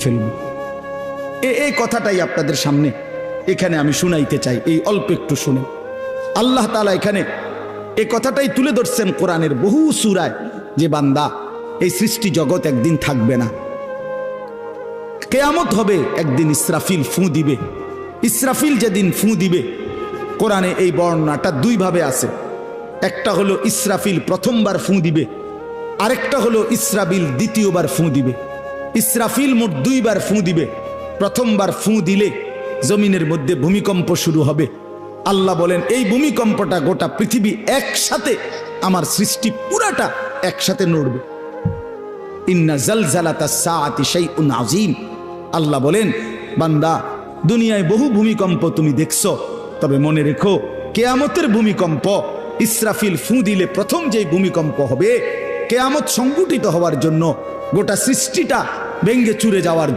ফেলবে। এই কথাটাই আপনাদের সামনে এখানে আমি শুনাইতে চাই, এই অল্প একটু শুনে। আল্লাহ তাআলা এখানে এই কথাটাই তুলে ধরছেন কোরআনের বহু সূরায়, যে বান্দা এই সৃষ্টি জগৎ একদিন থাকবে না, কিয়ামত হবে একদিন, ইসরাফিল ফু দিবে। ইসরাফিল যেদিন ফু দিবে, কোরআনে এই বর্ণনাটা দুই ভাবে আছে। একটা হলো ইসরাফিল প্রথমবার ফু দিবে, আরেকটা হলো ইসরাফিল দ্বিতীয়বার ফু দিবে। ইসরাফিল মোট দুইবার ফু দিবে। প্রথমবার ফু দিলে জমিনের মধ্যে ভূমিকম্প শুরু হবে। আল্লাহ বলেন এই ভূমিকম্পটা গোটা পৃথিবী একসাথে, আমার সৃষ্টি পুরাটা একসাথে নড়বে। ইন্না জালজালাতাস সাআতি শাইউন আযীম। আল্লাহ বলেন বান্দা, দুনিয়ায় বহু ভূমিকম্প তুমি দেখছো, তবে মনে রেখো কিয়ামতের ভূমিকম্প, ইসরাফিল ফু দিলে প্রথম যে ভূমিকম্প হবে, কিয়ামত সংঘটিত হওয়ার জন্য, গোটা সৃষ্টিটা ভেঙ্গে চুরে যাওয়ার জন্য।